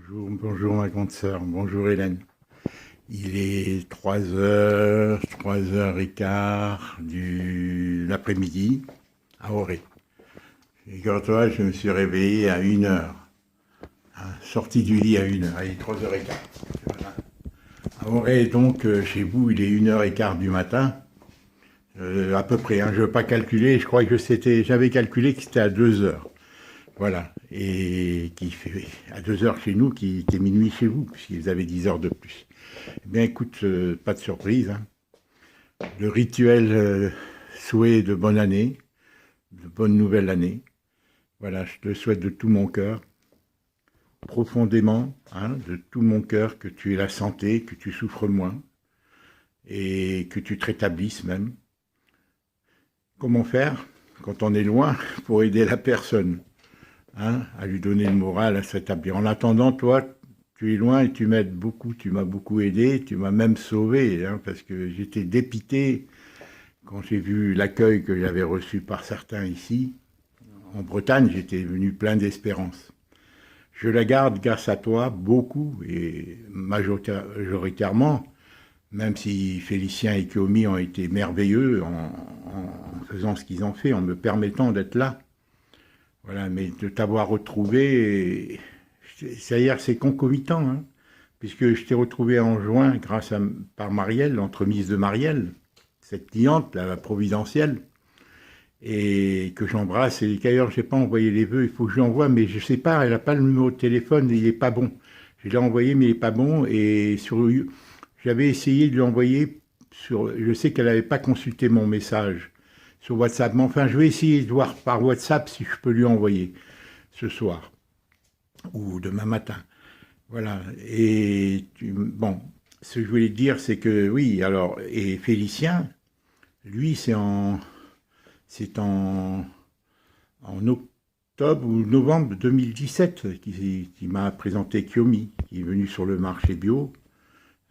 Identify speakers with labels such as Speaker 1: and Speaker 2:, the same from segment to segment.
Speaker 1: Bonjour, bonjour ma grande sœur, bonjour Hélène. Il est 3h, 3h15 de l'après-midi à Auray. Et quand toi, je me suis réveillé à 1h, sorti du lit à 1h, il est 3h15. Voilà. À Auray, donc, chez vous, il est 1h15 du matin, à peu près, hein, je ne veux pas calculer, je crois que j'avais calculé que c'était à 2h. Voilà, et qui fait à 2h chez nous, qui était minuit chez vous, puisqu'ils avaient 10 heures de plus. Eh bien, écoute, pas de surprise, hein. Le rituel souhait de bonne année, de bonne nouvelle année. Voilà, je te souhaite de tout mon cœur, profondément, hein, de tout mon cœur, que tu aies la santé, que tu souffres moins, et que tu te rétablisses même. Comment faire quand on est loin pour aider la personne, hein, à lui donner le moral, à se rétablir. En attendant, toi, tu es loin et tu m'aides beaucoup, tu m'as beaucoup aidé, tu m'as même sauvé, hein, parce que j'étais dépité quand j'ai vu l'accueil que j'avais reçu par certains ici. En Bretagne, j'étais venu plein d'espérance. Je la garde grâce à toi, beaucoup, et majoritairement, même si Félicien et Kiomi ont été merveilleux en faisant ce qu'ils ont fait, en me permettant d'être là. Voilà, mais de t'avoir retrouvé, c'est-à-dire c'est concomitant, hein, puisque je t'ai retrouvé en juin par Marielle, l'entremise de Marielle, cette cliente, la providentielle, et que j'embrasse. Et d'ailleurs, je n'ai pas envoyé les vœux, il faut que je lui envoie, mais je ne sais pas, elle n'a pas le numéro de téléphone, il n'est pas bon. Je l'ai envoyé, mais il n'est pas bon, et j'avais essayé de lui envoyer, je sais qu'elle n'avait pas consulté mon message sur WhatsApp, mais enfin, je vais essayer de voir par WhatsApp si je peux lui envoyer ce soir ou demain matin. Voilà. Et bon, ce que je voulais te dire, c'est que oui, alors, et Félicien, lui, c'est en octobre ou novembre 2017 qui m'a présenté Kiomi, qui est venu sur le marché bio.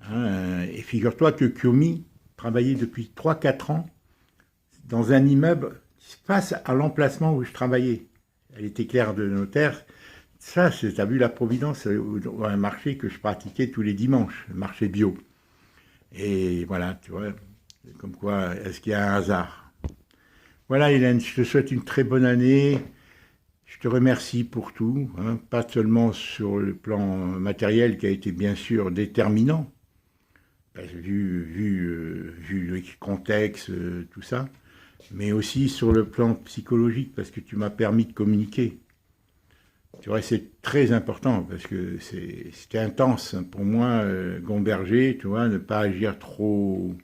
Speaker 1: Hein, et figure-toi que Kiomi travaillait depuis 3 4 ans dans un immeuble face à l'emplacement où je travaillais. Elle était clerc de notaire. Ça, tu as vu la Providence, un marché que je pratiquais tous les dimanches, le marché bio. Et voilà, tu vois, comme quoi, est-ce qu'il y a un hasard? Voilà, Hélène, je te souhaite une très bonne année. Je te remercie pour tout, hein, pas seulement sur le plan matériel qui a été bien sûr déterminant, vu le contexte, tout ça, mais aussi sur le plan psychologique, parce que tu m'as permis de communiquer. Tu vois, c'est très important, parce que c'était intense pour moi, Gomberger, tu vois, ne pas agir trop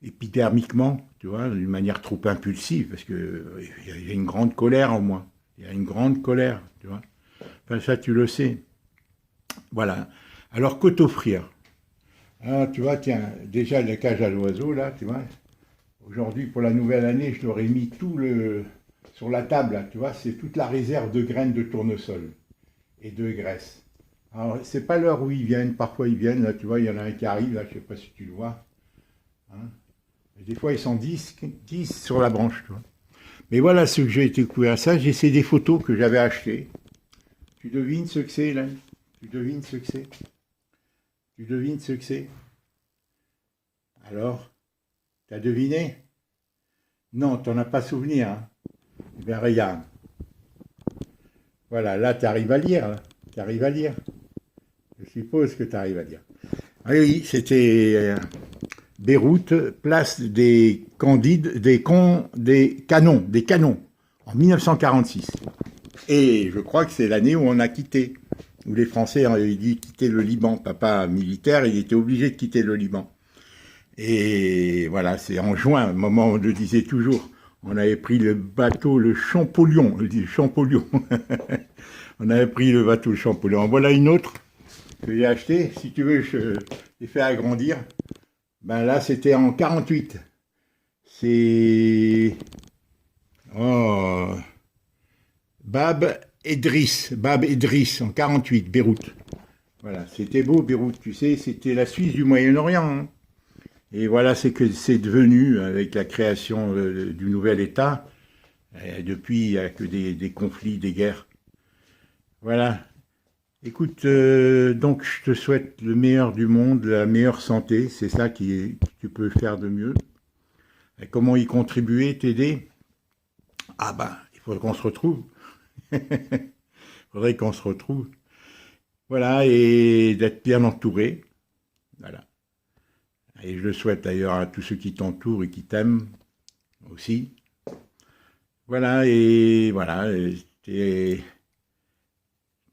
Speaker 1: épidermiquement, tu vois, d'une manière trop impulsive, parce que il y a une grande colère en moi. Il y a une grande colère, tu vois. Enfin, ça, tu le sais. Voilà. Alors, que t'offrir? Ah, tu vois, tiens, déjà la cage à l'oiseau, là, tu vois. Aujourd'hui, pour la nouvelle année, je t'aurais mis tout le... Sur la table, là, tu vois, c'est toute la réserve de graines de tournesol et de graisse. Alors, c'est pas l'heure où ils viennent, parfois ils viennent, là, tu vois, il y en a un qui arrive, là, je sais pas si tu le vois. Hein. Et des fois, ils sont 10 sur la branche, tu vois. Mais voilà ce que j'ai découvert ça, c'est des photos que j'avais achetées. Tu devines ce que c'est, là? Tu devines ce que c'est? Tu devines ce que c'est? Alors, t'as deviné? Non, t'en as pas souvenir, hein? Eh bien, regarde. Voilà, là, tu arrives à lire, là. Tu arrives à lire. Je suppose que tu arrives à lire. Ah oui, c'était Beyrouth, place des Candides, des canons, en 1946. Et je crois que c'est l'année où on a quitté, où les Français ont dit quitter le Liban. Papa militaire, il était obligé de quitter le Liban. Et voilà, c'est en juin, au moment où on le disait toujours. On avait pris le bateau, le Champollion, le Champollion. On avait pris le bateau, le Champollion. En voilà une autre que j'ai achetée. Si tu veux, je l'ai fait agrandir. Ben là, c'était en 48. C'est... Oh... Bab Edris, en 48, Beyrouth. Voilà, c'était beau, Beyrouth, tu sais, c'était la Suisse du Moyen-Orient, hein. Et voilà ce que c'est devenu avec la création du nouvel État. Et depuis, il n'y a que des conflits, des guerres. Voilà. Écoute, donc je te souhaite le meilleur du monde, la meilleure santé, c'est ça que tu peux faire de mieux. Et comment y contribuer, t'aider? Ah ben, il faudrait qu'on se retrouve. Il faudrait qu'on se retrouve. Voilà, et d'être bien entouré. Voilà. Et je le souhaite d'ailleurs à tous ceux qui t'entourent et qui t'aiment aussi. Voilà, et voilà.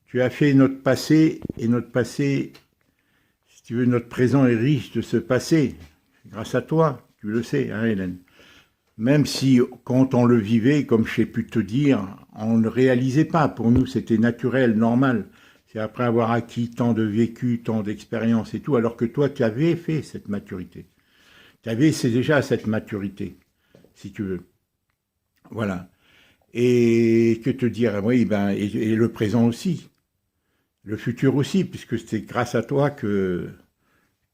Speaker 1: Tu as fait notre passé, et notre passé, si tu veux, notre présent est riche de ce passé, grâce à toi, tu le sais, hein, Hélène. Même si, quand on le vivait, comme je sais pu te dire, on ne le réalisait pas. Pour nous, c'était naturel, normal. C'est après avoir acquis tant de vécu, tant d'expérience et tout, alors que toi, tu avais fait cette maturité. Tu avais, c'est déjà cette maturité, si tu veux. Voilà. Et que te dire, oui, ben, et le présent aussi. Le futur aussi, puisque c'est grâce à toi que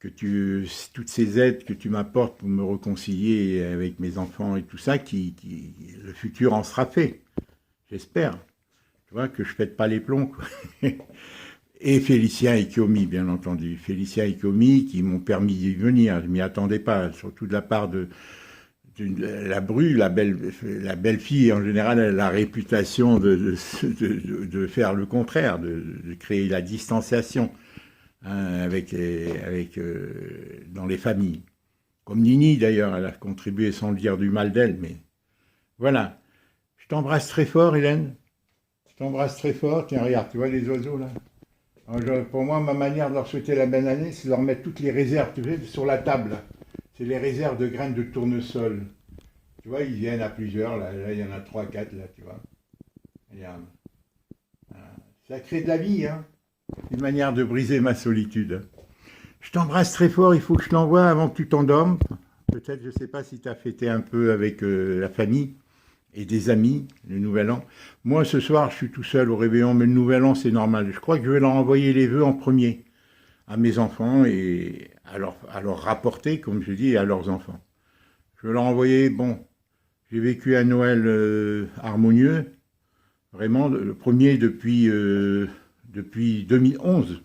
Speaker 1: toutes ces aides que tu m'apportes pour me réconcilier avec mes enfants et tout ça, le futur en sera fait. J'espère. Tu vois, que je ne pète pas les plombs, quoi. Et Félicien et Kiomi, bien entendu. Félicien et Kiomi qui m'ont permis d'y venir. Je ne m'y attendais pas, surtout de la part de la Bru, la belle fille, en général, elle a la réputation de faire le contraire, de créer la distanciation, hein, dans les familles. Comme Nini, d'ailleurs, elle a contribué sans dire du mal d'elle, mais voilà. Je t'embrasse très fort, Hélène. Je t'embrasse très fort. Tiens, regarde, tu vois les oiseaux, là? Alors, pour moi, ma manière de leur souhaiter la bonne année, c'est de leur mettre toutes les réserves, tu sais, sur la table, là. C'est les réserves de graines de tournesol. Tu vois, ils viennent à plusieurs, là, il y en a 3, 4, là, tu vois. Regarde. Voilà. Ça crée de la vie, hein. Une manière de briser ma solitude. Je t'embrasse très fort, il faut que je l'envoie avant que tu t'endormes. Peut-être, je ne sais pas si tu as fêté un peu avec la famille et des amis, le Nouvel An. Moi, ce soir, je suis tout seul au réveillon, mais le Nouvel An, c'est normal. Je crois que je vais leur envoyer les vœux en premier à mes enfants et à leur rapporter, comme je dis, à leurs enfants. Je vais leur envoyer, bon, j'ai vécu un Noël harmonieux, vraiment, le premier depuis 2011.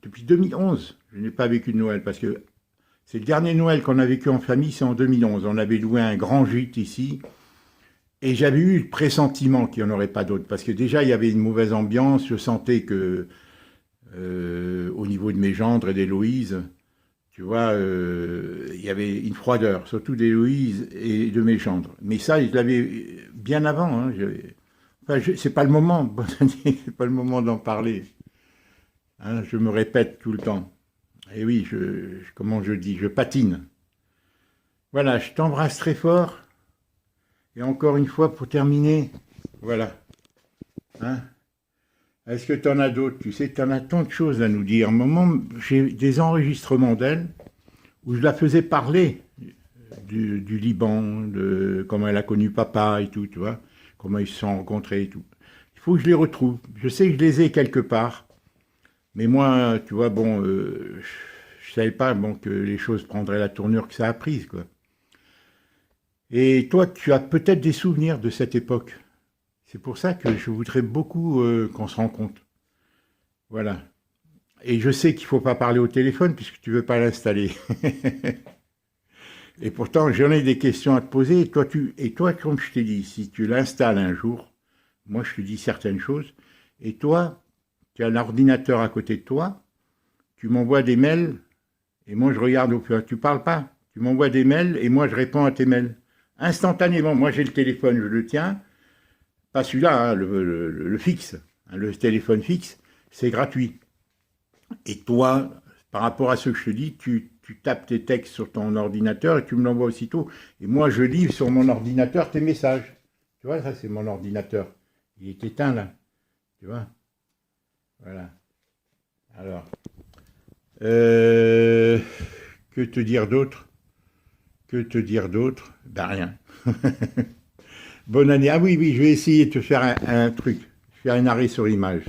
Speaker 1: Depuis 2011, je n'ai pas vécu de Noël, parce que c'est le dernier Noël qu'on a vécu en famille, c'est en 2011. On avait loué un grand gîte ici, et j'avais eu le pressentiment qu'il n'y en aurait pas d'autres, parce que déjà, il y avait une mauvaise ambiance, je sentais que, au niveau de mes gendres et d'Héloïse, tu vois, il y avait une froideur, surtout d'Héloïse et de mes gendres. Mais ça, je l'avais bien avant. Hein, enfin, c'est pas le moment, c'est pas le moment d'en parler. Hein, je me répète tout le temps. Et oui, comment je dis, je patine. Voilà, je t'embrasse très fort. Et encore une fois, pour terminer, voilà. Hein, est-ce que tu en as d'autres? Tu sais, tu en as tant de choses à nous dire. À un moment, j'ai des enregistrements d'elle où je la faisais parler du Liban, de comment elle a connu papa et tout, tu vois, comment ils se sont rencontrés et tout. Il faut que je les retrouve. Je sais que je les ai quelque part, mais moi, tu vois, bon, je savais pas, bon, que les choses prendraient la tournure que ça a prise, quoi. Et toi, tu as peut-être des souvenirs de cette époque. C'est pour ça que je voudrais beaucoup qu'on se rencontre. Voilà. Et je sais qu'il ne faut pas parler au téléphone puisque tu ne veux pas l'installer. Et pourtant, j'en ai des questions à te poser. Et toi, comme je t'ai dit, si tu l'installes un jour, moi je te dis certaines choses, et toi, tu as un ordinateur à côté de toi, tu m'envoies des mails, et moi je regarde au fur. Tu parles pas, tu m'envoies des mails, et moi je réponds à tes mails. Instantanément, moi j'ai le téléphone, je le tiens, pas celui-là, hein, le fixe, hein, le téléphone fixe, c'est gratuit. Et toi, par rapport à ce que je te dis, tu tapes tes textes sur ton ordinateur et tu me l'envoies aussitôt. Et moi, je lis sur mon ordinateur tes messages. Tu vois, ça, c'est mon ordinateur. Il est éteint, là. Tu vois? Voilà. Alors, que te dire d'autre? Que te dire d'autre? Ben rien. Bonne année. Ah oui, oui, je vais essayer de te faire un truc. Faire un arrêt sur image.